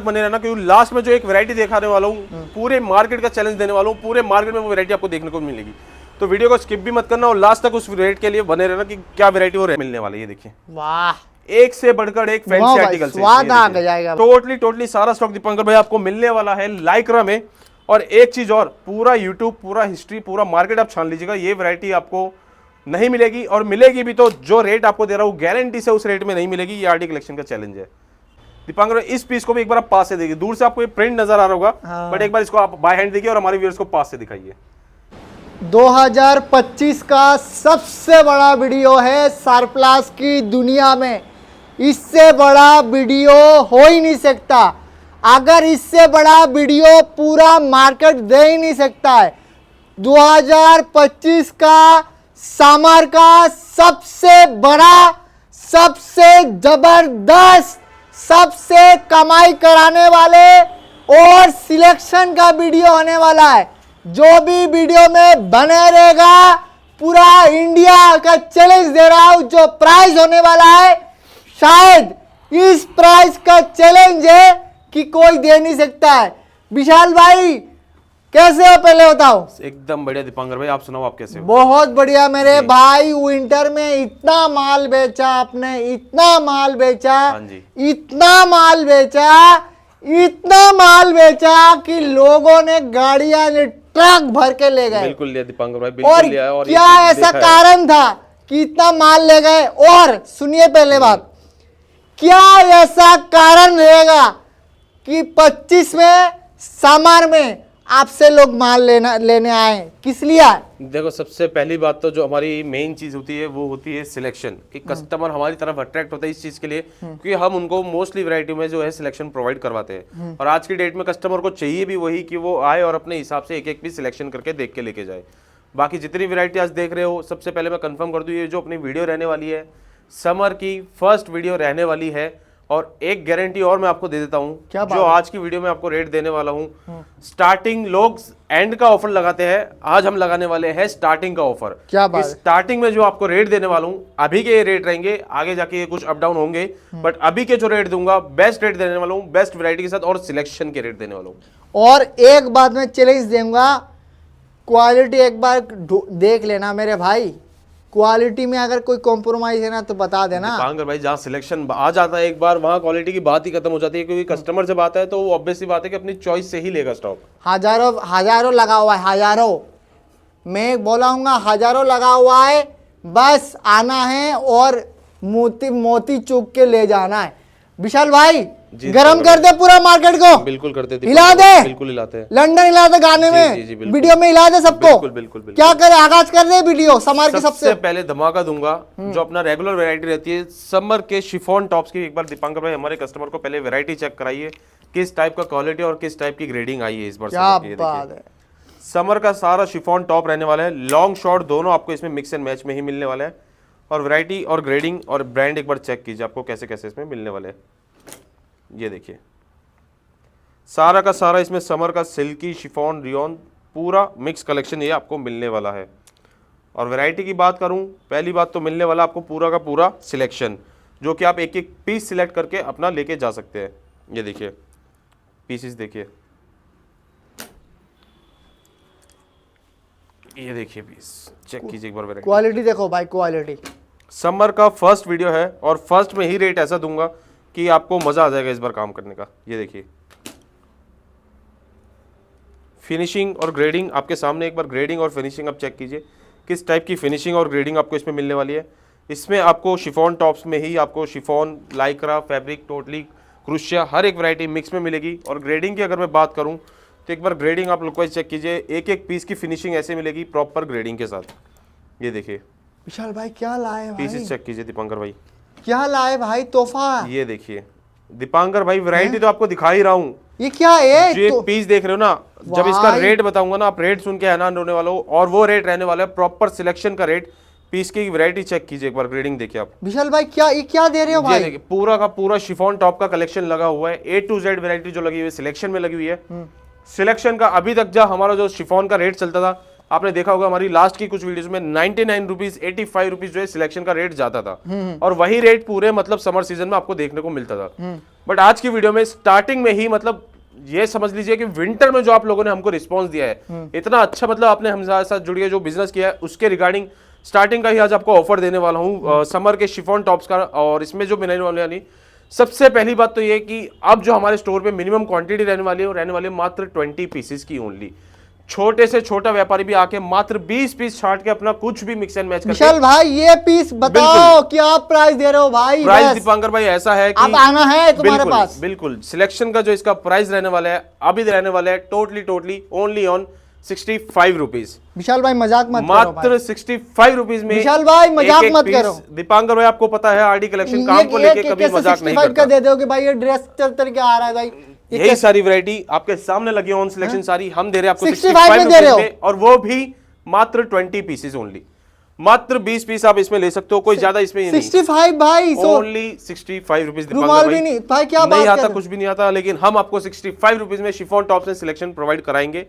बने रहना, क्योंकि लास्ट में जो एक वैरायटी दिखाने वाला हूँ पूरे मार्केट का चैलेंज देने वाला हूँ, पूरे मार्केट में वो वैरायटी आपको देखने को मिलेगी। तो वीडियो को स्किप भी मत करना और लास्ट तक उस रेट के लिए बने रहना कि क्या वैरायटी वो मिलने वाली है। देखिए वाह, एक से बढ़कर एक फैंसी आर्टिकल स्वाद आ जाएगा। टोटली सारा स्टॉक दीपंकर भाई आपको मिलने वाला है लाइक्रा में। और एक चीज और, पूरा यूट्यूब, पूरा हिस्ट्री, पूरा मार्केट आप छान लीजिएगा, ये वैरायटी आपको नहीं मिलेगी, और मिलेगी भी तो जो रेट आपको दे रहा हूँ गारंटी से उस रेट में नहीं मिलेगी। ये आरडी कलेक्शन का चैलेंज है दीपांकर। इस पीस को भी एक बार आप पास से देखिए, दूर से आपको ये प्रिंट नजर आ रहा होगा, बट एक बार इसको आप बाय हैंड देखिए और हमारे व्यूअर्स को पास से दिखाइए। 2025 का सबसे बड़ा वीडियो है सरप्लस की दुनिया में, इससे बड़ा वीडियो हो ही नहीं सकता। अगर इससे बड़ा वीडियो पूरा मार्केट दे ही नहीं सकता है। 2025 का समर का सबसे बड़ा, सबसे जबरदस्त, सबसे कमाई कराने वाले और सिलेक्शन का वीडियो होने वाला है। जो भी वीडियो में बने रहेगा, पूरा इंडिया का चैलेंज दे रहा हूं। जो प्राइस होने वाला है, शायद इस प्राइस का चैलेंज है कि कोई दे नहीं सकता है। विशाल भाई कैसे हो, पहले बताओ। एकदम बढ़िया दीपांकर भाई, आप सुनाओ, आप कैसे हो? बहुत बढ़िया मेरे भाई। विंटर में इतना माल बेचा आपने, इतना माल बेचा, इतना माल बेचा, इतना माल बेचा कि लोगों ने गाड़ियां ने ट्रक भर के ले गए। बिल्कुल लिया दीपांकर भाई, बिल्कुल लिया। और क्या ऐसा कारण था कि इतना माल ले गए? और सुनिए पहले बात, क्या ऐसा कारण रहेगा कि 25 में समर में आपसे लोग माल लेने आए? किस लिए आए? देखो, सबसे पहली बात तो जो हमारी मेन चीज होती है वो होती है सिलेक्शन, कि कस्टमर हमारी तरफ अट्रैक्ट होता है इस चीज के लिए, क्योंकि हम उनको मोस्टली वैरायटी में जो है सिलेक्शन प्रोवाइड करवाते हैं। और आज की डेट में कस्टमर को चाहिए भी वही कि वो आए और अपने हिसाब से एक एक पीस सिलेक्शन करके देख के लेके जाए। बाकी जितनी वैरायटी आज देख रहे हो, सबसे पहले मैं कंफर्म कर दूं, ये जो अपनी वीडियो रहने वाली है समर की फर्स्ट वीडियो रहने वाली है। और एक गारंटी और मैं आपको दे देता हूं, जो आज की वीडियो में आपको रेट देने वाला हूं, स्टार्टिंग लोग एंड का ऑफर लगाते हैं, आज हम लगाने वाले हैं स्टार्टिंग का ऑफर। क्या बात है? स्टार्टिंग में जो आपको रेट देने वाला हूं, अभी के ये रेट रहेंगे, आगे जाके ये कुछ अप डाउन होंगे, बट अभी के जो रेट दूंगा बेस्ट रेट देने वाला हूं, बेस्ट वैरायटी के साथ और सिलेक्शन के रेट देने वाला हूं। और एक बात मैं चैलेंज दूंगा, क्वालिटी एक बार देख लेना मेरे भाई। क्वालिटी में अगर कोई कॉम्प्रोमाइज है ना तो बता देना। दीपांकर भाई, जहाँ सिलेक्शन आ जाता है एक बार, वहाँ क्वालिटी की बात ही खत्म हो जाती है, क्योंकि कस्टमर जब आता है तो वो ऑब्वियस सी बात है कि अपनी चॉइस से ही लेगा स्टॉक। हजारों लगा हुआ है, हजारों, मैं बोलाऊंगा हजारों लगा हुआ है। बस आना है और मोती चूक के ले जाना है। विशाल भाई गरम कर दे पूरा मार्केट को। बिल्कुल करते, हिला दे, बिल्कुल हिलाते हैं। लंदन हिला दे, गाने में, वीडियो में हिला दे सबको। बिल्कुल। क्या करे, आगाज कर दे वीडियो समर की। सबसे पहले धमाका दूंगा, जो अपना रेगुलर वैरायटी रहती है समर के शिफॉन टॉप्स की। एक बार दीपांकर भाई हमारे कस्टमर को पहले वैरायटी चेक कराइए, किस टाइप का क्वालिटी और किस टाइप की ग्रेडिंग आई है इस बार। क्या बात है। समर का सारा शिफॉन टॉप रहने वाला है, लॉन्ग शॉर्ट दोनों आपको इसमें मिक्स एंड मैच में ही मिलने वाला है। और वैरायटी और ग्रेडिंग और ब्रांड एक बार चेक कीजिए, आपको कैसे कैसे इसमें मिलने वाले हैं। ये देखिए, सारा का सारा इसमें समर का सिल्की, शिफॉन, रियोन, पूरा मिक्स कलेक्शन ये आपको मिलने वाला है। और वैरायटी की बात करूं, पहली बात तो मिलने वाला आपको पूरा का पूरा सिलेक्शन, जो कि आप एक एक पीस सिलेक्ट करके अपना लेके जा सकते हैं। ये देखिए पीसेस, देखिए ये देखिए पीस, चेक कीजिए एक बार वैरायटी। क्वालिटी देखो भाई, क्वालिटी। समर का फर्स्ट वीडियो है और फर्स्ट में ही रेट ऐसा दूंगा कि आपको मजा आ जाएगा इस बार काम करने का। ये देखिए फिनिशिंग और ग्रेडिंग आपके सामने, एक बार ग्रेडिंग और फिनिशिंग आप चेक कीजिए, किस टाइप की फिनिशिंग और ग्रेडिंग आपको इसमें मिलने वाली है। इसमें आपको शिफॉन टॉप्स में ही आपको शिफॉन, लाइक्रा, फैब्रिक, टोटली, क्रूशिया, हर एक वैरायटी मिक्स में मिलेगी। और ग्रेडिंग की अगर मैं बात करूं तो एक बार ग्रेडिंग आप लोग चेक कीजिए, एक एक पीस की फिनिशिंग ऐसे मिलेगी प्रॉपर ग्रेडिंग के साथ। ये देखिए विशाल भाई क्या लाए भाई, पीसेस चेक कीजिए दीपांकर भाई, क्या लाए भाई तोहफा। ये देखिए दीपांकर भाई, वैरायटी तो आपको दिखा ही रहा हूँ। ये क्या है? जो तो पीस देख रहे हो ना, जब इसका रेट बताऊंगा ना, आप रेट सुन के हैरान होने वाले हो। और वो रेट रहने वाला है प्रॉपर सिलेक्शन का रेट। पीस की वैरायटी चेक कीजिए एक बार, ग्रेडिंग देखिए आप। विशाल भाई ये क्या दे रहे हो भाई? पूरा का पूरा शिफॉन टॉप का कलेक्शन लगा हुआ है, A to Z वैरायटी जो लगी हुई है सिलेक्शन में लगी हुई है। सिलेक्शन का अभी तक जब हमारा जो शिफॉन का रेट चलता था आपने देखा होगा हमारी लास्ट की कुछ वीडियोस में 99 रुपीज 85 रुपीज जो है सिलेक्शन का रेट जाता था, और वही रेट पूरे मतलब समर सीजन में आपको देखने को मिलता था। बट आज की वीडियो में स्टार्टिंग में ही मतलब ये समझ लीजिए कि विंटर में जो आप लोगों ने हमको रिस्पॉन्स दिया है, इतना अच्छा मतलब आपने हमारे साथ जुड़िए जो बिजनेस किया है उसके रिगार्डिंग स्टार्टिंग का ही आज आपको ऑफर देने वाला हूँ समर के शिफॉन टॉप्स का। और इसमें जो मिलने वाले यानी सबसे पहली बात तो ये कि अब जो हमारे स्टोर पे मिनिमम क्वांटिटी रहने वाली है वो रहने वाली है मात्र 20 पीसेस की ओनली। छोटे से छोटा व्यापारी भी आके मात्र 20 पीस छाट के अपना कुछ भी मिक्स एंड मैच करके। विशाल भाई ये पीस बताओ क्या प्राइस दे रहे हो भाई? प्राइस दीपांकर भाई ऐसा है कि अब आना है तुम्हारे पास। बिल्कुल सिलेक्शन का जो इसका प्राइस रहने वाला है अभी रहने वाला है टोटली ओनली ऑन 65 रुपीज। विशाल भाई मजाक मत करो, मात्र 65 रुपीज में विशाल भाई मजाक मत करो। दीपांकर भाई आपको पता है आरडी कलेक्शन काम को लेके कभी मजाक नहीं करता। दे दो कि भाई ये ड्रेस चल के आ रहा है भाई, यही सारी वैरायटी आपके सामने लगी ऑन सिलेक्शन सारी हम दे रहे हैं आपको 65 में दे रहे हो, और वो भी मात्र 20 पीसेस ओनली। मात्र 20 पीस आप इसमें ले सकते हो, कोई ज्यादा इसमें नहीं। 65 भाई ओनली 65 रुपीज। रुमाल भी नहीं भाई, क्या बात नहीं आता, कुछ भी नहीं आता, लेकिन हम आपको 65 रुपीज में शिफॉन टॉप से सिलेक्शन प्रोवाइड कराएंगे।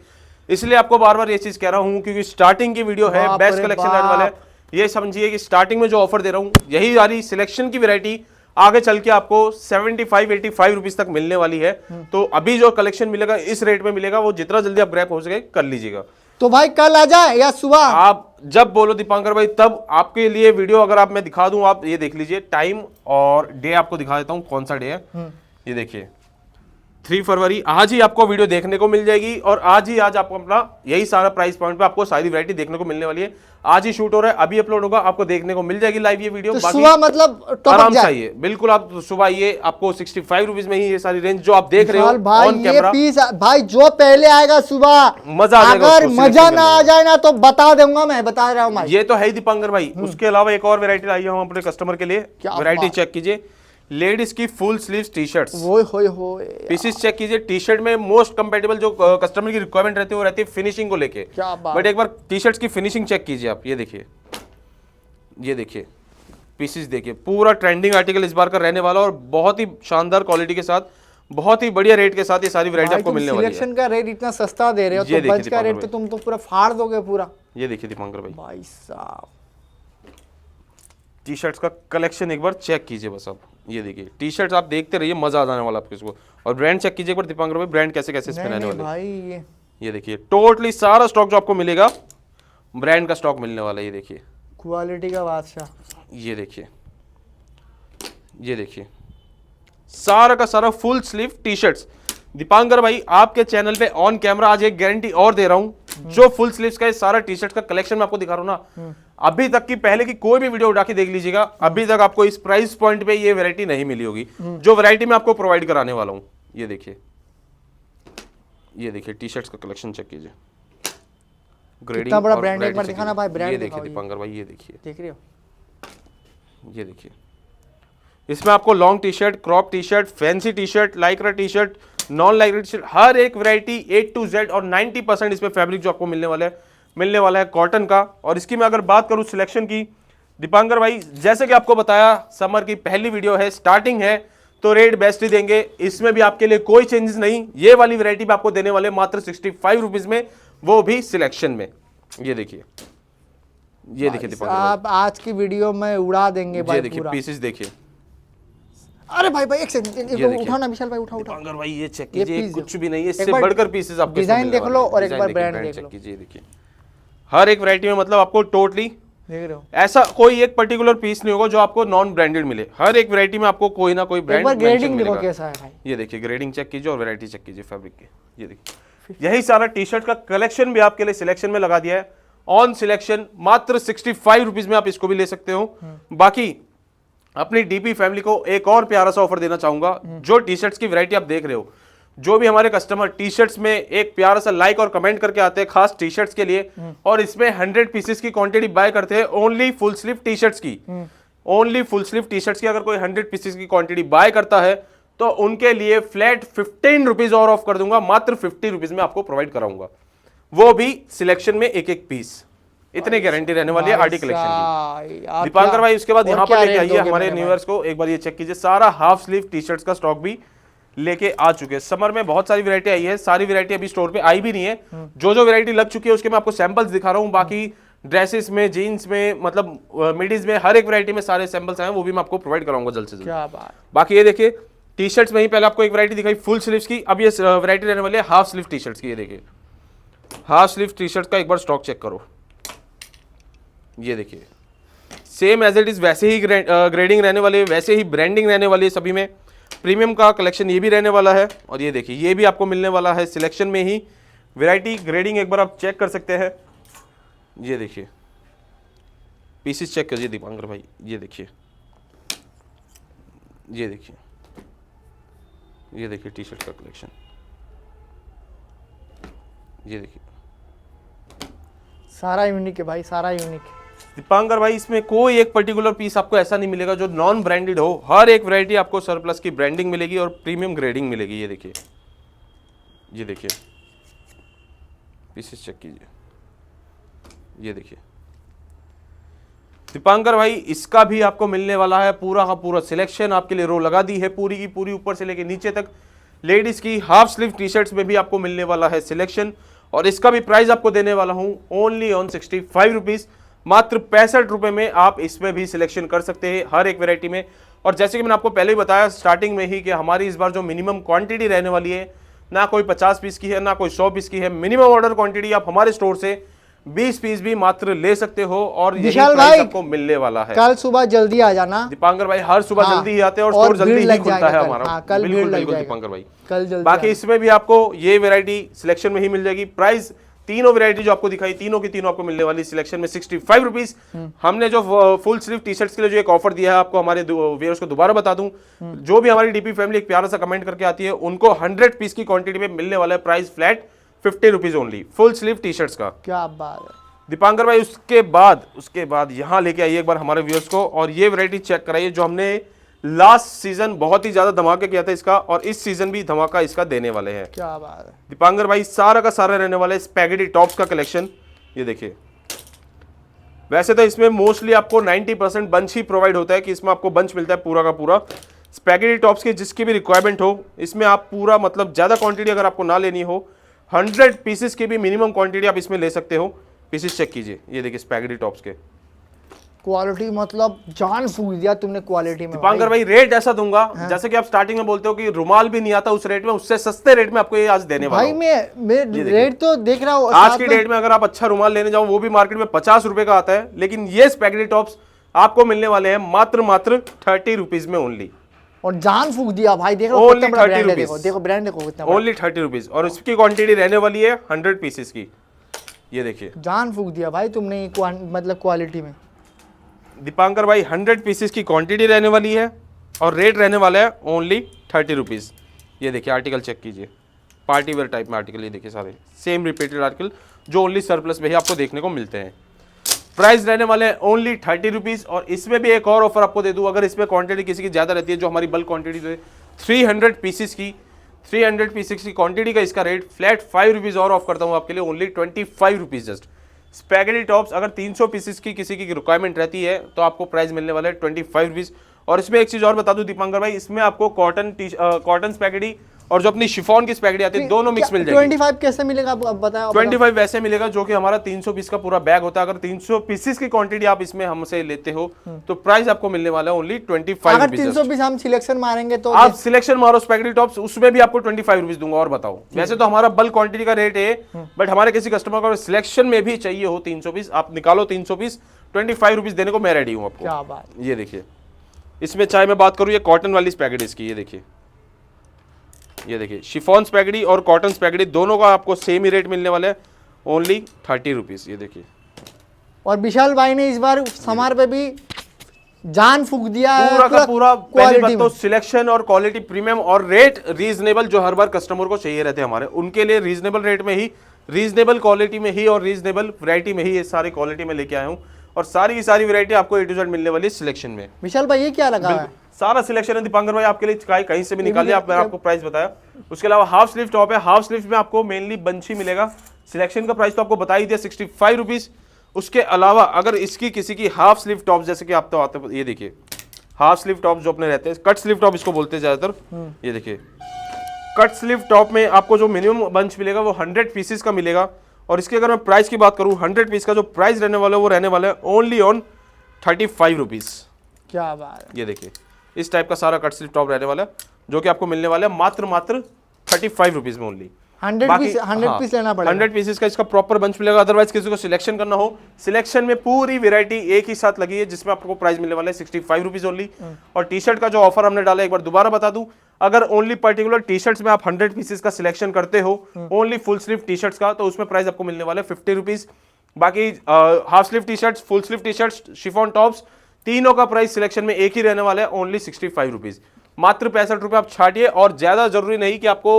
इसलिए आपको बार बार ये चीज कह रहा हूं क्योंकि स्टार्टिंग की वीडियो है, बेस्ट कलेक्शन रहने वाला है। ये समझिए कि स्टार्टिंग में जो ऑफर दे रहा हूं यही सारी सिलेक्शन की वैरायटी आगे चल के आपको 75-85 रुपीज तक मिलने वाली है। तो अभी जो कलेक्शन मिलेगा इस रेट में मिलेगा, वो जितना जल्दी आप ग्रैब हो सके कर लीजिएगा। तो भाई कल आ जाए या सुबह? आप जब बोलो दीपांकर भाई तब आपके लिए वीडियो अगर आप मैं दिखा दूं, आप ये देख लीजिए टाइम और डे आपको दिखा देता हूं कौन सा डे है। ये देखिए 3 फरवरी, आज ही आपको वीडियो देखने को मिल जाएगी और आज आपको अपना यही सारा प्राइस पॉइंट पे आपको सारी वैरायटी देखने को मिलने वाली है। आज ही शूट हो रहा है, अभी अपलोड होगा, आपको देखने को मिल जाएगी लाइव ये वीडियो। तो सुबह मतलब आराम से आइए, बिल्कुल आप सुबह आइए, आपको 65 रुपीज में ही ये सारी रेंज जो आप देख रहे हो भाई ऑन कैमरा। पीस भाई जो पहले आएगा सुबह मजा आ जाएगा, अगर मजा ना आ जाए ना तो बता दूंगा, मैं बता रहा हूँ भाई। ये तो है ही दीपांकर भाई। उसके अलावा एक और वैरायटी लाई है हम अपने कस्टमर के लिए। वैरायटी चेक कीजिए, लेडीज की full sleeve T shirts, pieces check कीजिए। टी शर्ट में मोस्ट कंपेटेबल जो कस्टमर की रिक्वायरमेंट रहती है वो रहती है फिनिशिंग को लेके। बट एक बार टी शर्ट्स की फिनिशिंग चेक कीजिए आप। ये देखिए पीसेस देखिए, पूरा ट्रेंडिंग आर्टिकल इस बार का रहने वाला और बहुत ही शानदार क्वालिटी के साथ, बहुत ही बढ़िया रेट के साथ ये सारी वैरायटी आपको मिलने वाली है। सिलेक्शन का रेट इतना सस्ता दे रहे हो तो बच का रेट तो तुम तो पूरा फाड़ दोगे पूरा। ये देखिए दीपांकर भाई साहब टी शर्ट्स का कलेक्शन एक बार चेक कीजिए बस आप। ये देखिए टी शर्ट्स आप देखते रहिए, मजा आ जाने वाला आपको इसको। और ब्रांड चेक कीजिए एक बार दीपांकर भाई, ब्रांड कैसे कैसे इसमें रहने वाले भाई। ये देखिए टोटली सारा स्टॉक जो आपको मिलेगा ब्रांड का स्टॉक मिलने वाला है। ये देखिए क्वालिटी का बादशाह। ये देखिए सारा का सारा full sleeve T shirts. Dipankar भाई आपके चैनल पे ऑन कैमरा आज एक गारंटी और दे रहा हूं, जो फुल स्लीव्स का सारा टी शर्ट का कलेक्शन मैं आपको दिखा रहा हूं ना, अभी तक की पहले की कोई भी वीडियो उठा के देख लीजिएगा, अभी तक आपको इस प्राइस पॉइंट पे ये वैरायटी नहीं मिली होगी जो वैरायटी मैं आपको प्रोवाइड कराने वाला हूं। ये देखिए टी शर्ट्स का कलेक्शन चेक कीजिए, कितना बड़ा ब्रांड एक बार दिखाना भाई। ब्रांड ये देखिए दीपांकर भाई, ये देखिए देख रहे हो, ये देखिए इसमें आपको long T shirt, crop T shirt, fancy T shirt, Lycra T shirt, non Lycra T shirt, हर एक वैरायटी A to Z और 90% इसमें फैब्रिक जो आपको मिलने वाला है कॉटन का। और इसकी मैं अगर बात करूं सिलेक्शन की दीपांकर भाई, जैसे कि आपको बताया समर की पहली वीडियो है, स्टार्टिंग है तो रेट बेस्ट ही देंगे, इसमें भी आपके लिए कोई चेंजेस नहीं। ये वाली वैरायटी भी आपको देने वाले मात्र 65 रुपीज में, वो भी सिलेक्शन में। ये देखिए दीपांकर आप आज की वीडियो में उड़ा देंगे भाई। ये देखिए पीसेस देखिए। अरे भाई एक सेकंड उठाओ ना विशाल भाई, उठाओ दीपांकर भाई ये चेक कीजिए, कुछ भी नहीं है, इससे बढ़कर पीसेस आपको डिजाइन देख लो और एक बार ब्रांड देख लो। कीजिए देखिए हर एक वैरायटी में मतलब आपको टोटली देख रहे हो, ऐसा कोई एक पर्टिकुलर पीस नहीं होगा जो आपको नॉन ब्रांडेड मिले। हर एक वैरायटी में आपको कोई ना कोई ब्रांड ग्रेडिंग देखो कैसा है भाई। ये देखिए ग्रेडिंग चेक कीजिए और वैरायटी चेक कीजिए फैब्रिक की। ये देखिए यही सारा टी शर्ट का कलेक्शन भी आपके लिए सिलेक्शन में लगा दिया है ऑन सिलेक्शन, मात्र 65 रुपीज में आप इसको भी ले सकते हो। बाकी अपनी डीपी फैमिली को एक और प्यारा सा ऑफर देना चाहूंगा। जो टी शर्ट्स की वैरायटी आप देख रहे हो, जो भी हमारे कस्टमर टी शर्ट्स में एक प्यारा सा लाइक और कमेंट करके आते हैं खास टी शर्ट्स के लिए, और इसमें 100 पीसेस की क्वांटिटी बाय करते हैं only full sleeve T shirts की, only full sleeve T shirts की अगर कोई 100 पीसेस की क्वांटिटी बाय करता है तो उनके लिए फ्लैट 15 रुपीज और ऑफ कर दूंगा, मात्र 50 रुपीज में आपको प्रोवाइड कराऊंगा, वो भी सिलेक्शन में एक एक पीस। इतनी गारंटी रहने वाली है आरडी कलेक्शन की। दीपांकर भाई उसके बाद यहाँ पर लेके आइए हमारे न्यूअर्स को, एक बार ये चेक कीजिए, सारा हाफ स्लीव टी शर्ट्स का स्टॉक भी लेके आ चुके हैं। समर में बहुत सारी वैरायटी आई है, सारी वैरायटी अभी स्टोर पे आई भी नहीं है। जो जो वैरायटी लग चुकी है उसके मैं आपको सैंपल्स दिखा रहा हूँ। बाकी ड्रेसेस में, जीन्स में, मतलब मिडीज में, हर एक वैरायटी में सारे सैंपल्स आए हैं, वो भी मैं आपको प्रोवाइड कराऊंगा जल्द से जल्द। क्या बात। बाकी ये देखिए टी शर्ट्स में ही पहले आपको एक वैरायटी दिखाई फुल स्लीव्स की, अब ये वैरायटी रहने वाली है हाफ स्लीव टी शर्ट्स की। ये देखिए हाफ स्लीव टी शर्ट का एक बार स्टॉक चेक करो। ये देखिए सेम एज इट इज वैसे ही ग्रेडिंग रहने वाली है, वैसे ही ब्रांडिंग रहने वाली है सभी में। प्रीमियम का कलेक्शन ये भी रहने वाला है। और ये देखिए ये भी आपको मिलने वाला है सिलेक्शन में ही। वैरायटी ग्रेडिंग एक बार आप चेक कर सकते हैं। ये देखिए पीसेस चेक कीजिए दीपांकर भाई। ये देखिए, ये देखिए, ये देखिए टी शर्ट का कलेक्शन। ये देखिए सारा यूनिक है भाई, सारा यूनिक है। दीपांकर भाई इसमें कोई एक पर्टिकुलर पीस आपको ऐसा नहीं मिलेगा जो नॉन ब्रांडेड हो। हर एक वैरायटी आपको सरप्लस की ब्रांडिंग मिलेगी और प्रीमियम ग्रेडिंग मिलेगी। ये देखिए, ये देखिए पीसेस चेक कीजिए। ये देखिए दीपांकर भाई इसका भी आपको मिलने वाला है पूरा का पूरा सिलेक्शन। आपके लिए रो लगा दी है पूरी की पूरी, ऊपर से लेके नीचे तक। लेडीज की हाफ स्लीव टी शर्ट्स में भी आपको मिलने वाला है सिलेक्शन। और इसका भी प्राइस आपको देने वाला हूं ओनली ऑन 65 रुपीज। मात्र 65 रुपए में आप इसमें भी सिलेक्शन कर सकते हैं हर एक वैरायटी में। और जैसे कि मैंने आपको पहले ही बताया स्टार्टिंग में ही कि हमारी इस बार जो मिनिमम क्वांटिटी रहने वाली है, ना कोई 50 पीस की है, ना कोई 100 पीस की है। मिनिमम ऑर्डर क्वांटिटी आप हमारे स्टोर से 20 पीस भी मात्र ले सकते हो और यही प्राइस आपको मिलने वाला है। कल सुबह जल्दी आ जाना दीपांकर भाई, हर सुबह जल्दी ही आते हैं और स्टोर जल्दी ही खुलता है हमारा। कल बिल्कुल बिल्कुल दीपांकर भाई, कल जल्दी। बाकी इसमें भी आपको ये वैरायटी सिलेक्शन में ही मिल जाएगी। प्राइस तीनों वैरायटी जो आपको दिखाई, तीनों की तीनों आपको मिलने वाली सिलेक्शन में 65 रुपीज। हमने जो फुल स्लीव टी शर्ट्स के लिए जो एक ऑफर दिया है आपको हमारे व्यूअर्स को दोबारा बता दूं, जो भी हमारी डीपी फैमिली एक प्यारा सा कमेंट करके आती है उनको 100 पीस की क्वांटिटी में मिलने वाला है price flat 50 rupees only full sleeve T shirts का। क्या बात है दीपांकर भाई। उसके बाद यहाँ लेके आइए एक बार हमारे व्यूअर्स को और ये वैरायटी चेक कराइए जो हमने लास्ट सीजन बहुत ही ज्यादा धमाका किया था इसका, और इस सीजन भी धमाका इसका देने वाले हैं। क्या बात है दीपांकर भाई, सारा का सारा रहने वाला है स्पैगेटी टॉप्स का कलेक्शन। ये देखिए वैसे तो इसमें मोस्टली आपको 90% बंच ही प्रोवाइड होता है कि इसमें आपको बंच मिलता है पूरा का पूरा। स्पैगेटी टॉप्स की जिसकी भी रिक्वायरमेंट हो इसमें आप पूरा, मतलब ज्यादा क्वांटिटी अगर आपको ना लेनी हो 100 पीसेस की भी मिनिमम क्वांटिटी आप इसमें ले सकते हो। पीसेस चेक कीजिए। ये देखिए स्पैगेटी टॉप्स के क्वालिटी, मतलब जान फूक दिया तुमने क्वालिटी में। दीपांकर भाई रेट ऐसा दूंगा जैसे कि आप स्टार्टिंग में बोलते हो कि रुमाल भी नहीं आता उस रेट में, उससे सस्ते रेट में आपको ये आज देने वाला हूं। भाई मैं रेट तो देख रहा हूँ आज की डेट में अगर आप अच्छा रुमाल लेने जाओ वो भी मार्केट में 50 रुपए का आता है, लेकिन ये स्पैगेटी टॉप्स आपको मिलने वाले हैं मात्र 30 रुपीज में ओनली। और जान फूक दिया भाई, देखो ओनली कितना बड़ा 30 ब्रांड है। रुपीज। देखो ब्रांड देखो कितना बड़ा। ओनली 30 रुपीज और इसकी क्वांटिटी रहने वाली है 100 पीसेस की। ये देखिए जान फूक दिया भाई तुमने मतलब क्वालिटी में। दीपांकर भाई 100 पीसेस की क्वांटिटी रहने वाली है और रेट रहने वाला है ओनली 30 रुपीज़। ये देखिए आर्टिकल चेक कीजिए, पार्टी वेयर टाइप में आर्टिकल। ये देखिए सारे सेम रिपीटेड आर्टिकल जो ओनली सरप्लस में ही आपको देखने को मिलते हैं। प्राइस रहने वाले हैं ओनली 30 रुपीज़। और इसमें भी एक और ऑफर आपको दे दूँ, अगर इसमें क्वांटिटी किसी की ज़्यादा रहती है, जो हमारी बल्क क्वांटिटी जो है 300 पीसेस की, 300 पीसेस की क्वांटिटी का इसका रेट फ्लैट 5 रुपीज़ और ऑफ करता हूँ आपके लिए only 25 rupees just. Spaghetti tops अगर 300 पीसेस की किसी की रिक्वायरमेंट रहती है तो आपको प्राइस मिलने वाला है 25 रुपीज़। और इसमें एक चीज़ और बता दूं दीपांकर भाई, इसमें आपको कॉटन स्पैगेटी और जो अपनी शिफॉन की स्पैगेटी आती है दोनों मिक्स मिल जाएगी। 25 कैसे मिलेगा अब बताओ। 25 वैसे मिलेगा जो कि हमारा 300 पीस का पूरा बैग होता है। अगर 300 पीसेस की क्वांटिटी आप इसमें हमसे लेते हो तो प्राइस आपको मिलने वाला है ओनली 25 अगर 300 पीस हम सिलेक्शन मारेंगे तो आप सिलेक्शन मारो स्पैगेटी टॉप्स, उसमें भी आपको 25 रुपीज दूंगा। और बताओ वैसे तो हमारा बल्क क्वांटिटी का रेट है, बट हमारे किसी कस्टमर को सिलेक्शन में भी चाहिए हो 300 पीस, आप निकालो 300 पीस, 25 रुपीज देने को मैं रेडी हूँ आपको। क्या बात। ये देखिए इसमें चाहे मैं बात करूँ ये कॉटन वाली स्पैगेटीज की, ये देखिए शिफॉन स्पैगेटी और कॉटन स्पैगेटी दोनों का आपको सेम ही रेट मिलने वाला है ओनली 30 रुपीज। ये देखिए और विशाल भाई ने इस बार समार पे भी जान फूक दिया है पूरा का पूरा। पहली बात तो में। सिलेक्शन और क्वालिटी प्रीमियम और रेट रीजनेबल, जो हर बार कस्टमर को चाहिए रहते हैं हमारे, उनके लिए रीजनेबल रेट में ही, रीजनेबल क्वालिटी में ही और रीजनेबल वैरायटी में ही ये सारी क्वालिटी में लेके आया हूँ। और सारी की सारी वैरायटी आपको A to Z मिलने वाली सिलेक्शन में। विशाल भाई ये क्या लगा है? सारा सिलेक्शन है दीपांकर भाई आपके लिए, कहीं से भी निकालिए। मैंने आपको प्राइस बताया। उसके अलावा हाफ स्लीव टॉप है, हाफ स्लीव में आपको मेनली बंच ही मिलेगा। सिलेक्शन का प्राइस तो आपको बता ही दिया 65 रुपीज। उसके अलावा अगर इसकी किसी की हाफ स्लीव टॉप, जैसे कि आप तो आते, ये देखिए हाफ स्लीव टॉप जो अपने रहते हैं, कट स्लीव टॉप इसको बोलते हैं ज्यादातर। ये देखिए कट स्लीव टॉप में आपको जो मिनिमम बंच मिलेगा वो 100 पीसेस का मिलेगा। और इसकी अगर मैं प्राइस की बात करूं, 100 पीस का जो प्राइस रहने वाला है वो रहने वाला है ओनली ऑन 35 रुपीज़। क्या बात है। ये देखिए इस टाइप का सारा कट स्लीव टॉप रहने वाला है जो कि आपको मिलने वाला है मात्र 35 रुपीज़ में ओनली। 100 पीस लेना पड़ेगा। 100 पीसेस का इसका प्रॉपर बंच मिलेगा। अदरवाइज किसी को सिलेक्शन करना हो, सिलेक्शन में पूरी वैरायटी एक ही साथ लगी है जिसमें आपको प्राइस मिलने वाला है 65 रुपीज ओनली। और टी शर्ट का जो ऑफर हमने डाला एक बार दोबारा बता दूं, अगर ओनली पर्टिकुलर टी शर्ट्स में आप 100 पीसेस का सिलेक्शन करते हो only full sleeve T shirts का, तो उसमें प्राइस आपको मिलने वाला है 50 रुपीज। बाकी half sleeve T shirts, full sleeve T shirts, chiffon tops, तीनों का प्राइस सिलेक्शन में एक ही रहने वाला है ओनली 65 रुपीज। मात्र 65 रुपए आप छाटिए। और ज्यादा जरूरी नहीं कि आपको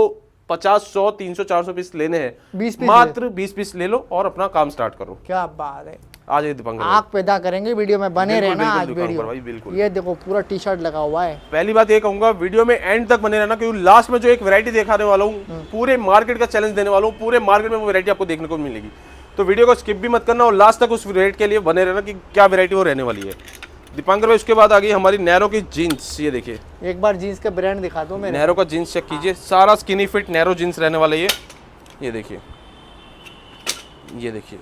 50, 100, 300, 400 पीस लेने हैं, 20 पीस मात्र 20 पीस ले लो और अपना काम स्टार्ट करो। क्या बात है। आज ये दीपंकर आग पैदा करेंगे, वीडियो में बने बिल्कुल, रहना। आज बिल्कुल वीडियो भाई, बिल्कुल। ये देखो पूरा टी शर्ट लगा हुआ है। पहली बात ये कहूंगा वीडियो में एंड तक बने रहना, क्योंकि लास्ट में जो एक वैरायटी दिखाने वाला हूँ पूरे मार्केट का चैलेंज देने वाला हूँ, पूरे मार्केट में वो वैरायटी आपको देखने को मिलेगी। तो वीडियो को स्किप भी मत करना और लास्ट तक उस रेट के लिए बने रहना कि क्या वैरायटी वो रहने वाली है। दीपांकर भाई उसके बाद आ गई हमारी नैरो की जीन्स। ये देखिए एक बार जीन्स का ब्रांड दिखा दो मेरे। नैरो का जीन्स चेक कीजिए, सारा स्किनी फिट नैरो जीन्स रहने वाला है ये देखिए, ये देखिए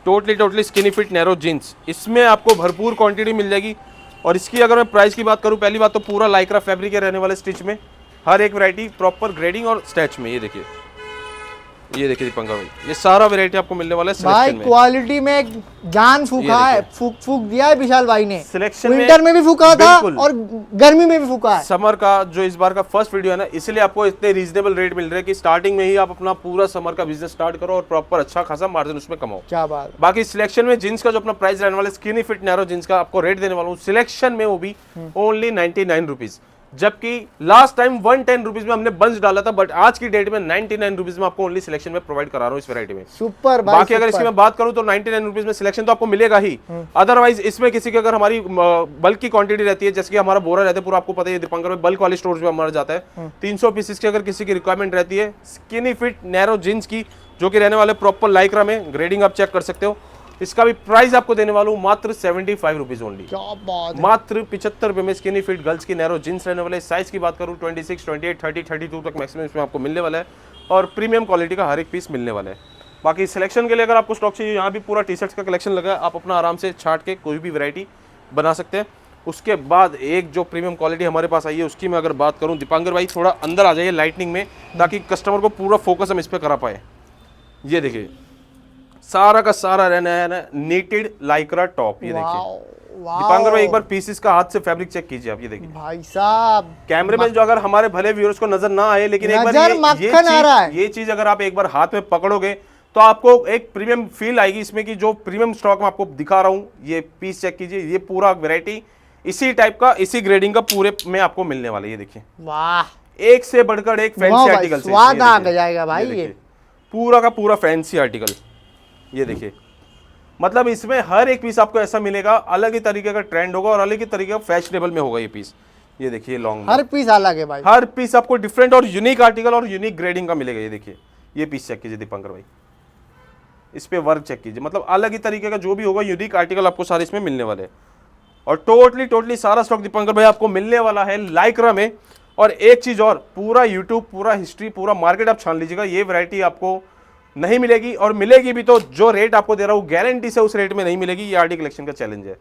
totally skinny fit narrow jeans. इसमें आपको भरपूर क्वांटिटी मिल जाएगी। और इसकी अगर मैं प्राइस की बात करूं, पहली बात तो पूरा लाइक्रा फैब्रिक रहने वाले स्टिच में, हर एक वैरायटी प्रॉपर ग्रेडिंग और स्टैच में। ये देखिए दीपंकर भाई, ये सारा वैरायटी आपको मिलने वाला है भाई। सिलेक्शन में। क्वालिटी में जान फूका है, फूक दिया है विशाल भाई ने। सिलेक्शन में विंटर में भी फूका था बिल्कुल। और गर्मी में भी फूका है। समर का जो इस बार का फर्स्ट वीडियो है ना, इसलिए आपको इतने रीजनेबल रेट मिल रहे हैं कि स्टार्टिंग में ही आप अपना पूरा समर का बिजनेस स्टार्ट करो और प्रॉपर अच्छा खासा मार्जिन उसमें कमाओ। क्या बात। बाकी सिलेक्शन में जींस का जो अपना प्राइस रहने वाला है, स्किनी फिट नैरो जींस का आपको रेट देने वाला हूँ सिलेक्शन में वो भी ओनली 99 रुपीज। जबकि लास्ट टाइम 110 रुपीज में हमने बंच डाला था, बट आज की डेट में 99 रुपीज में आपको ओनली सिलेक्शन में प्रोवाइड करा रहा हूँ इस वैरायटी में। सुपर भाई। बाकी अगर इसकी मैं बात करूं तो 99 रुपीज में सिलेक्शन तो आपको मिलेगा ही। अदरवाइज इसमें किसी की अगर हमारी बल्क की क्वांटिटी रहती है, जैसे कि हमारा बोरा रहता है पूरा, आपको पता है दीपंकर में बल्क वाले स्टोर्स में हमारा जाता है 300 पीसेस की अगर किसी की रिक्वायरमेंट रहती है स्किनी फिट नैरो जींस की, जो कि रहने वाले प्रॉपर लाइक्रा में, ग्रेडिंग आप चेक कर सकते हो। इसका भी प्राइस आपको देने वाला हूँ मात्र 75 रुपीज ओनली। क्या बात है। मात्र 75 रुपए में स्किनी फिट गर्ल्स की नैरो जींस रहने वाले। साइज की बात करूँ 26, 28, 30, 32 तक मैक्सिमम इसमें आपको मिलने वाला है और प्रीमियम क्वालिटी का हर एक पीस मिलने वाला है। बाकी सिलेक्शन के लिए अगर आपको स्टॉक चाहिए, यहाँ भी पूरा टी शर्ट्स का कलेक्शन लगा है, आप अपना आराम से छाट के कोई भी वैरायटी बना सकते हैं। उसके बाद एक जो प्रीमियम क्वालिटी हमारे पास आई है उसकी मैं अगर बात करूँ, दीपांकर भाई थोड़ा अंदर आ जाइए लाइटनिंग में, ताकि कस्टमर को पूरा फोकस हम इस पर करा पाए। ये देखिए सारा का सारा रहना है नीटेड लाइक्रा टॉप। ये देखिए दीपांकर भाई एक बार पीसेस का हाथ से फैब्रिक चेक कीजिए आप। ये देखिए भाई साहब, कैमरे में जो अगर हमारे भले व्यूअर्स को नजर ना आए, लेकिन एक बार ये चीज अगर आप एक बार हाथ में पकड़ोगे तो आपको एक प्रीमियम फील आएगी इसमें, कि जो प्रीमियम स्टॉक में आपको दिखा रहा हूँ ये पीस चेक कीजिए। ये पूरा वैरायटी इसी टाइप का, इसी ग्रेडिंग का पूरे में आपको मिलने वाला है। ये देखिए वाह, एक से बढ़कर एक फैंसी आर्टिकल, स्वाद आ जाएगा भाई। ये पूरा का पूरा फैंसी आर्टिकल। ये देखिए मतलब इसमें हर एक पीस आपको ऐसा मिलेगा, अलग ही तरीके का ट्रेंड होगा और अलग ही तरीके का फैशनेबल में होगा ये पीस। ये देखिए लॉन्ग, हर पीस अलग है भाई, हर पीस आपको डिफरेंट और यूनिक आर्टिकल और यूनिक ग्रेडिंग का मिलेगा। ये देखिए ये पीस चेक कीजिए दीपंकर भाई, इस पे वर्क चेक कीजिए, मतलब अलग ही तरीके का जो भी होगा यूनिक आर्टिकल आपको सारे इसमें मिलने वाले हैं। और टोटली सारा स्टॉक दीपंकर भाई आपको मिलने वाला है लाइक्रा में। और एक चीज और, पूरा यूट्यूब, पूरा हिस्ट्री, पूरा मार्केट आप छान लीजिएगा, ये वैरायटी आपको नहीं मिलेगी, और मिलेगी भी तो जो रेट आपको दे रहा हूँ गारंटी से उस रेट में नहीं मिलेगी। ये आरडी कलेक्शन का चैलेंज है।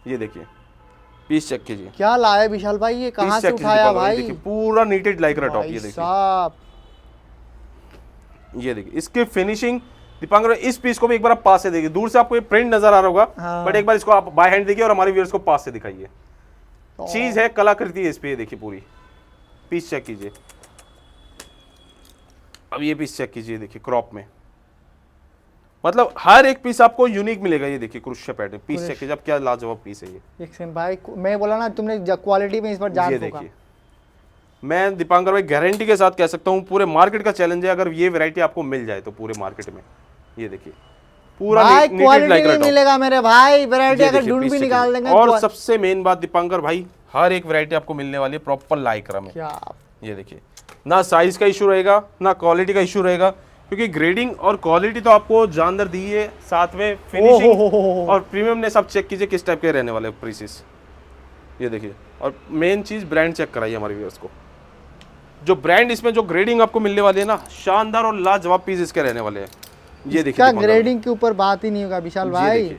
ये देखिए पीस चेक कीजिए, क्या लाया विशाल भाई, ये कहां से उठाया भाई? देखिए पूरा नीटेड लाइक्रा टॉप। ये देखिए साहब, ये देखिए इसकी फिनिशिंग दीपांकर, इस पीस को भी एक बार आप पास से देखिए, दूर से आपको ये प्रिंट नजर आ रहा होगा, बट एक बार इसको आप बाय हैंड देखिए और हमारे व्यूअर्स को पास से दिखाइए। चीज है, कलाकृति है इस पे। ये देखिए पूरी पीस चेक कीजिए। अब ये पीस चेक कीजिए, देखिए क्रॉप में, मतलब हर एक पीस आपको यूनिक मिलेगा। ये देखिए क्रुशिया पैटर्न पीस चेक कीजिए, अब क्या लाजवाब पीस है ये। एक सेकंड भाई, मैं बोला ना तुमने क्वालिटी में इस बार जान। ये देखिए मैं दीपांकर भाई गारंटी के साथ कह सकता हूँ, पूरे मार्केट का चैलेंज है अगर ये वैरायटी आपको मिल जाए तो पूरे मार्केट में। ये देखिए पूरा क्वालिटी मिलेगा मेरे भाई, वैरायटी अगर ढूंढ भी निकाल देंगे। और सबसे मेन बात दीपांकर भाई, हर एक वैरायटी आपको मिलने वाली है प्रॉपर लाइक्रा में। ये देखिए ना साइज का इशू रहेगा ना क्वालिटी का इशू रहेगा, क्योंकि ग्रेडिंग और क्वालिटी तो आपको जानदार दी है, साथ में फिनिशिंग और प्रीमियमनेस आप चेक कीजिए किस टाइप के रहने वाले पीसेस। ये देखिए, और मेन चीज ब्रांड चेक कराइए हमारे व्यूअर्स को। जो ब्रांड इसमें जो ग्रेडिंग आपको मिलने वाली है ना, शानदार और लाजवाब पीस इसके रहने वाले हैं। ये देखिए क्या ग्रेडिंग के ऊपर बात ही नहीं होगा विशाल भाई।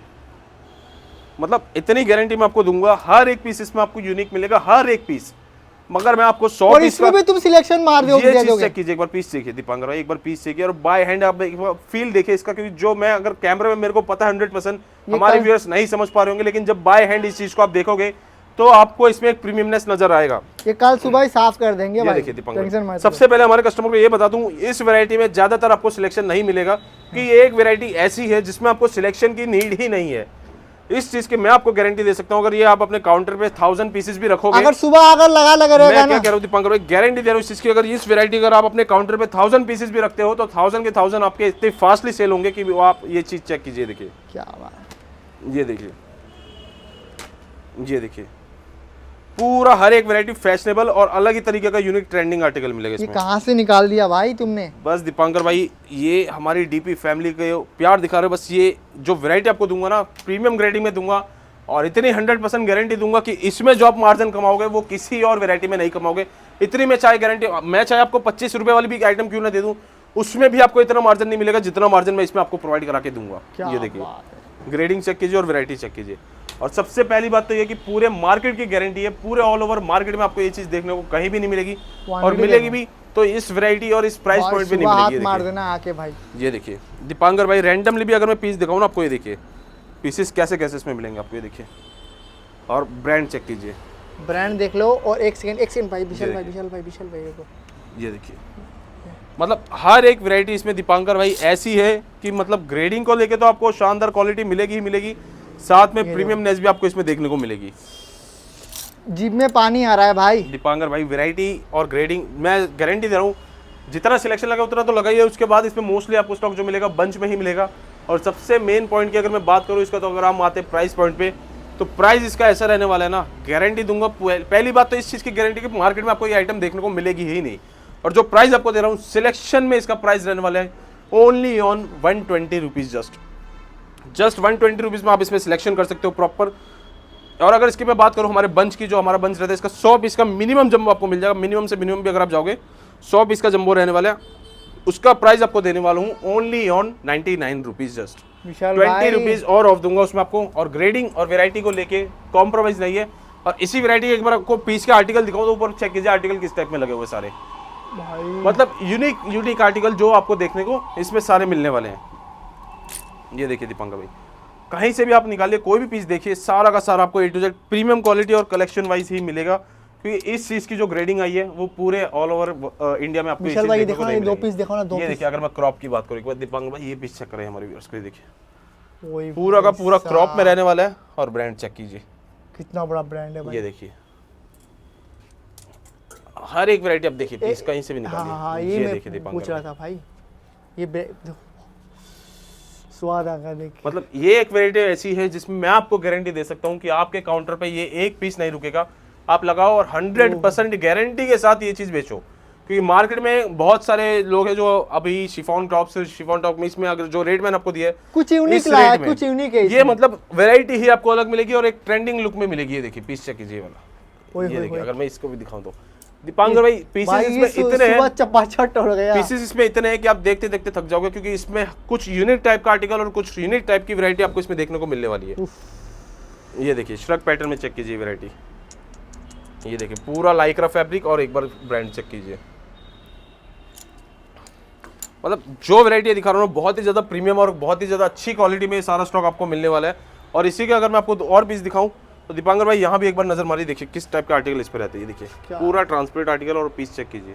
मतलब इतनी गारंटी मैं आपको दूंगा, हर एक पीस इसमें आपको यूनिक मिलेगा, हर एक पीस। मगर मैं आपको 100 और पीस इसमें भी तुम सिलेक्शन मार दोगे। ये चीज चेक कीजिए, एक बार पीस देखिए दीपांकर भाई, एक बार पीस देखिए और बाय हैंड आप एक बार फील देखिए इसका, क्योंकि जो मैं अगर कैमरे में मेरे को पता है 100% हमारे व्यूअर्स नहीं समझ पा रहे होंगे, लेकिन जब बाय हैंड इस चीज को आप देखोगे तो आपको इसमें एक प्रीमियमनेस नजर आएगा। ये कल सुबह ही साफ कर देंगे भाई। देखिए दीपांकर, सबसे पहले हमारे कस्टमर को ये बता दूं, इस वैरायटी में ज्यादातर आपको सिलेक्शन नहीं मिलेगा, कि ये एक वैरायटी ऐसी है जिसमें आपको सिलेक्शन की नीड ही नहीं है। इस चीज की मैं आपको गारंटी दे सकता हूं, अगर ये आप अपने काउंटर पे 1000 पीसेस भी रखोगे, अगर सुबह अगर लगा रहेगा मैं क्या कह रहा हूं दीपांकर भाई, गारंटी दे रहा हूं इस चीज की, अगर इस वैरायटी अगर आप अपने काउंटर पे 1000 पीसेस भी रखते हो तो 1000 के 1000 आपके इतने फास्टली सेल होंगे कि वो आप ये चीज चेक कीजिए। देखिए क्या बात, ये देखिए, ये देखिए पूरा हर एक वैरायटी फैशनेबल और अलग ही तरीके का यूनिक ट्रेंडिंग आर्टिकल मिलेगा ये इसमें। कहाँ से निकाल दिया भाई तुमने? बस दीपांकर भाई, ये हमारी डीपी फैमिली के प्यार दिखा रहे हो। बस ये जो वैरायटी आपको दूंगा ना, प्रीमियम ग्रेडिंग में दूंगा, और इतनी 100% गारंटी दूंगा कि इसमें जो आप मार्जिन कमाओगे वो किसी और वैरायटी में नहीं कमाओगे। इतनी मैं चाहे गारंटी, मैं चाहे आपको 25 रुपए वाली भी आइटम क्यों ना दे दूं, उसमें भी आपको इतना मार्जिन नहीं मिलेगा जितना मार्जिन मैं इसमें आपको प्रोवाइड करा के दूंगा। ये देखिए ग्रेडिंग चेक कीजिए और वैरायटी चेक कीजिए। और सबसे पहली बात तो ये कि पूरे मार्केट की गारंटी है, पूरे ऑल ओवर मार्केट में आपको ये चीज देखने को कहीं भी नहीं मिलेगी, और मिलेगी भी तो इस वैरायटी और इस प्राइस पॉइंट पे नहीं मिलेगी। मार देना आके भाई। ये देखिए दीपांकर भाई, रैंडमली भी अगर मैं पीस दिखाऊं ना आपको, ये देखिए पीसेस कैसे कैसे इसमें मिलेंगे आपको, ये देखिए। और ब्रांड चेक कीजिए, ब्रांड देख लो। और एक सेकंड भाई, विशाल भाई देखो, ये देखिए। मतलब हर एक वैरायटी इसमें दीपांकर भाई ऐसी है कि मतलब ग्रेडिंग को लेके तो आपको शानदार क्वालिटी मिलेगी ही मिलेगी, साथ में प्रीमियमनेस भी आपको इसमें देखने को मिलेगी। जीभ में पानी आ रहा है भाई। दीपांकर भाई वैरायटी और ग्रेडिंग मैं गारंटी दे रहा हूँ, जितना सिलेक्शन लगा उतना तो लगा ही है। उसके बाद इसमें मोस्टली आपको स्टॉक जो मिलेगा बंच में ही मिलेगा। और सबसे मेन पॉइंट की अगर मैं बात करूँ इसका, तो अगर हम आते प्राइस पॉइंट पे, तो प्राइस इसका ऐसा रहने वाला है ना, गारंटी दूंगा। पहली बात तो इस चीज़ की गारंटी कि मार्केट में आपको ये आइटम देखने को मिलेगी ही नहीं। और जो प्राइस आपको दे रहा हूँ सिलेक्शन में, इसका प्राइस रहने वाला है only on 120 rupees. Just 120 rupees में आप इसमें सिलेक्शन कर सकते हो प्रॉपर। और अगर इसकी मैं बात करूँ हमारे बंच की, जो हमारा बंच रहता है इसका 100 पीस का मिनिमम जंबो आपको मिल जाएगा। मिनिमम से मिनिमम भी अगर आप जाओगे 100 पीस का जंबो रहने वाला है, उसका प्राइस आपको देने वाला हूँ only on 99 rupees. Just 20 rupees और ऑफ दूंगा उसमें आपको। और ग्रेडिंग और वेराइटी को लेके कॉम्प्रोमाइज़ नहीं है। और इसी वेराइटी एक बार आपको पीस के आर्टिकल दिखाऊँ तो ऊपर चेक कीजिए आर्टिकल किस टाइप में लगे हुए सारे, मतलब यूनिक आर्टिकल जो आपको देखने को इसमें सारे मिलने वाले हैं। ये देखिए दीपांकर भाई, कहीं से भी आप निकालिए कोई भी पीस देखिए, सारा का सारा आपको A to Z premium quality और कलेक्शन वाइज ही मिलेगा, क्योंकि इस चीज की जो ग्रेडिंग आई है वो पूरे ऑल ओवर इंडिया में आपको विशाल भाई देखो ना, दो पीस देखो ना, दो ये पीस। देखिए अगर मैं क्रॉप की बात करूँ एक बार दीपांकर भाई, ये पीस चेक करें हमारे व्यूअर्स को, देखिए वही पूरा का पूरा क्रॉप में रहने वाला है। और ब्रांड चेक कीजिए, कितना बड़ा ब्रांड है भाई। ये देखिए हर एक वैरायटी आप देखिए, पीस कहीं से भी निकालिए। हाँ, ये मैं देखिए दीपांकर पूछ रहा था भाई, ये देखो स्वाद आ गया देख। मतलब ये एक वैरायटी ऐसी है जिसमें मैं आपको गारंटी दे सकता हूँ कि आपके काउंटर पे ये एक पीस नहीं रुकेगा। आप लगाओ और 100% गारंटी के साथ ये चीज बेचो, क्योंकि मार्केट में बहुत सारे लोग हैं जो अभी शिफॉन टॉप में इसमें अगर जो रेट मैंने आपको दिया है कुछ यूनिक लाया, कुछ यूनिक है ये, मतलब वैरायटी ही आपको अलग मिलेगी और एक ट्रेंडिंग लुक में मिलेगी। ये देखिए पीस चेक कीजिए वाला, ये देखिए अगर मैं इसको भी दिखाऊं तो दीपांकर भाई पीसेस इसमें इतने हैं, चपाचट हो गया। पीसेस इसमें इतने हैं कि आप देखते देखते थक जाओगे, क्योंकि इसमें कुछ यूनिक टाइप का आर्टिकल और कुछ यूनिक टाइप की वैरायटी आपको इसमें देखने को मिलने वाली है। ये देखिए श्रग पैटर्न में चेक कीजिए वैरायटी, ये देखिए पूरा लाइक्रा फैब्रिक। और एक बार ब्रांड चेक कीजिए, मतलब जो वैरायटी दिखा रहा हूँ बहुत ही ज़्यादा प्रीमियम और बहुत ही ज़्यादा अच्छी क्वालिटी में सारा स्टॉक आपको मिलने वाला है। और इसी के अगर मैं आपको और पीस दिखाऊं तो दीपांकर भाई यहाँ भी एक बार नजर मारिए, देखिए किस टाइप का आर्टिकल इस पे रहते हैं। ये देखिए पूरा ट्रांसपेरेंट आर्टिकल और पीस चेक कीजिए,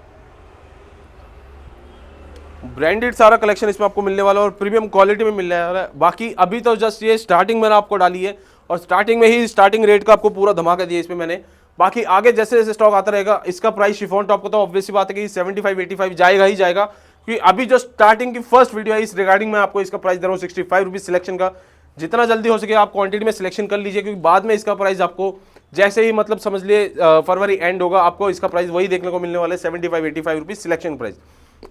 ब्रांडेड सारा कलेक्शन इसमें आपको मिलने वाला है और प्रीमियम क्वालिटी में मिलने वाला है। बाकी अभी तो जस्ट ये स्टार्टिंग मैंने आपको डाली है और स्टार्टिंग में ही स्टार्टिंग रेट का आपको पूरा धमाका दिया इसमें मैंने। बाकी आगे जैसे जैसे स्टॉक आता रहेगा, इसका प्राइस शिफॉन टॉप को तो ऑब्वियसली बात है कि 75-85 जाएगा ही जाएगा, क्योंकि अभी जो स्टार्टिंग की फर्स्ट वीडियो है इस रिगार्डिंग में आपको इसका प्राइस दे रहा हूँ 65 रुपीज़ सिलेक्शन का। जितना जल्दी हो सके आप क्वांटिटी में सिलेक्शन कर लीजिए, क्योंकि बाद में इसका प्राइस आपको जैसे ही मतलब समझ लिए फरवरी एंड होगा आपको इसका प्राइस वही देखने को मिलने वाला है 75-85 रुपीज़ सिलेक्शन प्राइस।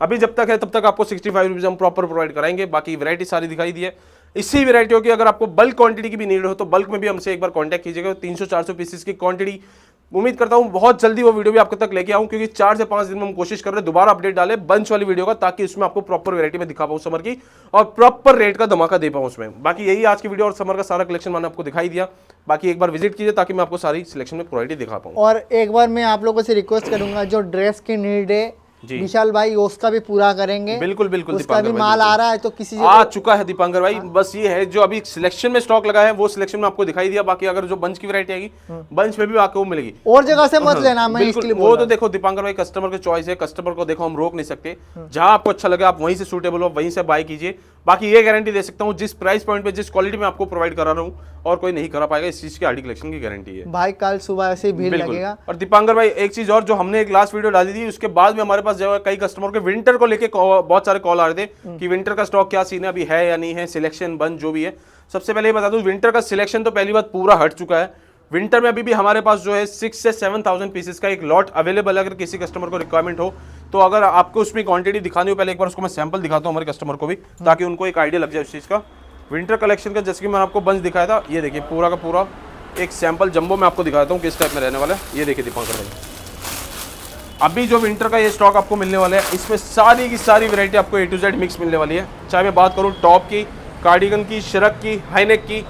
अभी जब तक है तब तक आपको 65 रुपीज़ हम प्रॉपर प्रोवाइड कराएंगे। बाकी वैरायटी सारी दिखाई दी है। इसी वैरायटियों की अगर आपको बल्क क्वांटिटी की भी नीड हो तो बल्क में भी हमसे एक बार कांटेक्ट कीजिएगा। 300-400 पीसेस की क्वांटिटी उम्मीद करता हूँ बहुत जल्दी वो वीडियो भी आपके तक लेके आऊँ, क्योंकि 4 से 5 दिन में हम कोशिश कर रहे हैं दोबारा अपडेट डालें बंच वाली वीडियो का, ताकि उसमें आपको प्रॉपर वैरायटी में दिखा पाऊँ समर की, और प्रॉपर रेट का धमाका दे पाऊँ उसमें। बाकी यही आज की वीडियो, और समर का सारा कलेक्शन मैंने आपको दिखाई दिया। बाकी एक बार विजिट कीजिए ताकि मैं आपको सारी सिलेक्शन में वैरायटी दिखा पाऊँ। और एक बार मैं आप लोगों से रिक्वेस्ट करूंगा, जो ड्रेस की नीड है जी। विशाल भाई उसका भी पूरा करेंगे। बिल्कुल बिल्कुल उसका भी माल आ रहा है, तो किसी आ चुका है दीपांकर भाई। बस ये है जो अभी सिलेक्शन में स्टॉक लगा है वो सिलेक्शन में आपको दिखाई दिया। बाकी अगर जो बंच की वैरायटी आएगी बंच में भी आपको मिलेगी, और जगह से मत लेना, मैं इसके लिए वो तो देखो दीपांकर भाई कस्टमर की चॉइस है, कस्टमर को देखो हम रोक नहीं सकते। जहां आपको अच्छा लगे आप वहीं से सूटेबल हो वहीं से बाय कीजिए। बाकी ये गारंटी दे सकता हूँ जिस प्राइस पॉइंट पे जिस क्वालिटी में आपको प्रोवाइड करा रहा हूँ और कोई नहीं करा पाएगा, इस चीज की आरडी कलेक्शन की गारंटी है भाई। कल सुबह ऐसे ही भीड़ लगेगा। और दीपांकर भाई एक चीज और, जो हमने एक लास्ट वीडियो डाली थी उसके बाद में हमारे पास जो है कई कस्टमर के विंटर को लेके बहुत सारे कॉल आ रहे थे कि विंटर का स्टॉक क्या सीन है, अभी है या नहीं है, सिलेक्शन बंद जो भी है। सबसे पहले ये बता दूं, विंटर का सिलेक्शन तो पहली बात पूरा हट चुका है। विंटर में अभी भी हमारे पास जो है 6 से 7,000 पीसेस का एक लॉट अवेलेबल है। अगर किसी कस्टमर को रिक्वायरमेंट हो तो अगर आपको उसमें क्वांटिटी दिखानी हो, पहले एक बार उसको मैं सैंपल दिखाता हूँ हमारे कस्टमर को भी, ताकि उनको एक आइडिया लग जाए उस चीज़ का। विंटर कलेक्शन का जैसे कि मैंने आपको बंच दिखाया था, ये देखिए पूरा का पूरा एक सैंपल जंबो मैं आपको दिखाता हूँ किस टाइप में रहने वाला है। ये देखिए दीपांकर भाई, अभी जो विंटर का ये स्टॉक आपको मिलने वाला है इसमें सारी की सारी वैरायटी आपको A to Z मिक्स मिलने वाली है। चाहे मैं बात करूँ टॉप की, कार्डिगन की, शरक की, हाईनेक की,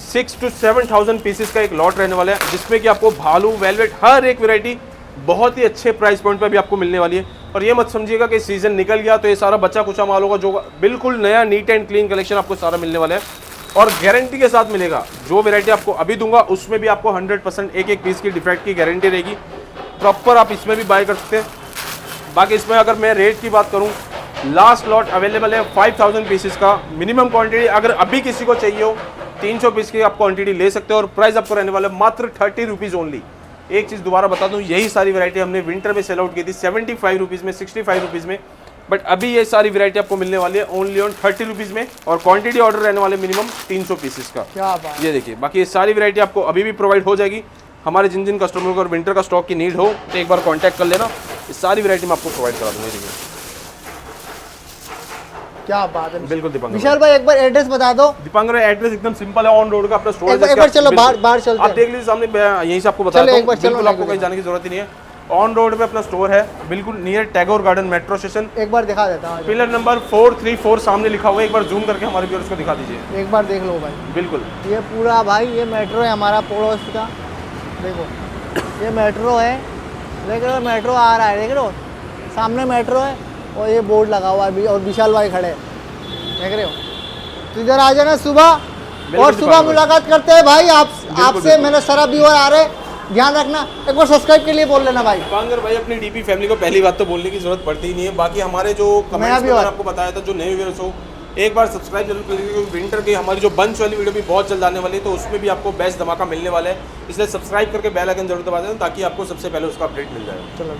6 to 7,000 पीसेस का एक लॉट रहने वाला है, जिसमें कि आपको भालू, वेलवेट, हर एक वैरायटी बहुत ही अच्छे प्राइस पॉइंट पर भी आपको मिलने वाली है। और ये मत समझिएगा कि सीजन निकल गया तो ये सारा बचा कुचा माल होगा, जो बिल्कुल नया नीट एंड क्लीन कलेक्शन आपको सारा मिलने वाला है और गारंटी के साथ मिलेगा। जो वैरायटी आपको अभी दूंगा उसमें भी आपको 100% एक एक पीस की डिफेक्ट की गारंटी रहेगी। प्रॉपर आप इसमें भी बाय कर सकते हैं। बाकी इसमें अगर मैं रेट की बात करूं, लास्ट लॉट अवेलेबल है 5,000 पीसेस का मिनिमम क्वांटिटी। अगर अभी किसी को चाहिए हो 300 पीस की आप क्वांटिटी ले सकते हो और प्राइस आपको रहने वाला है मात्र 30 रुपीज़ ओनली। एक चीज़ दोबारा बता दूं, यही सारी वैरायटी हमने विंटर में सेल आउट की थी 75 रुपीज़ में, 65 रुपीज़ में, बट अभी ये सारी वैरायटी आपको मिलने वाली है ओनली ऑन 30 रुपीज़ में और क्वांटिटी ऑर्डर रहने वाले मिनिमम 300 पीसेस का। क्या बात। ये देखिए, बाकी ये सारी वैरायटी आपको अभी भी प्रोवाइड हो जाएगी। हमारे जिन जिन कस्टमर को विंटर का स्टॉक की नीड हो तो एक बार कांटेक्ट कर लेना, इस सारी वैरायटी में आपको प्रोवाइड करा दूंगा। देखिए क्या बात है। बिल्कुल दीपांकर विशाल भाई एक बार एड्रेस बता दो। दीपांकर एड्रेस एकदम सिंपल है, ऑन रोड का अपना स्टोर है। एक बार चलो बाहर चलते हैं, आप देख लीजिए सामने, यहीं से आपको बताता हूं, बिल्कुल आपको कहीं जाने की जरूरत ही नहीं है। ऑन रोड पे अपना स्टोर है, बिल्कुल near Tagore garden metro station. एक बार दिखा देता हूँ, पिलर नंबर 434 सामने लिखा हुआ है, एक बार जूम करके हमारे व्यूअर्स को दिखा दीजिए। एक बार देख लो भाई। बिल्कुल ये पूरा भाई ये मेट्रो है हमारा पड़ोस का, देखो ये मेट्रो है, देख रहे हो मेट्रो आ रहा है, देख रहे हो सामने मेट्रो है और ये बोर्ड लगा हुआ है और विशाल भाई खड़े हैं, देख रहे हो। तो इधर आ जाना सुबह और सुबह मुलाकात करते हैं भाई आपसे। मेरे सारा व्यूअर आ रहे, ध्यान रखना। एक बार सब्सक्राइब के लिए बोल लेना भाई। दीपांकर भाई अपनी डीपी फैमिली को पहली बात तो बोलने की जरूरत पड़ती ही नहीं है। बाकी हमारे जो कमेंट्स में मैंने आपको बताया था, जो नए व्यूअर्स हो एक बार सब्सक्राइब जरूर कर लीजिए, क्योंकि विंटर की हमारी जो बंच वाली वीडियो भी बहुत जल्द आने वाली है, तो उसमें भी आपको बेस्ट धमाका मिलने वाला है। इसलिए सब्सक्राइब करके बेल आइकन जरूर दबा देना ताकि आपको सबसे पहले उसका अपडेट मिल जाए। चलो।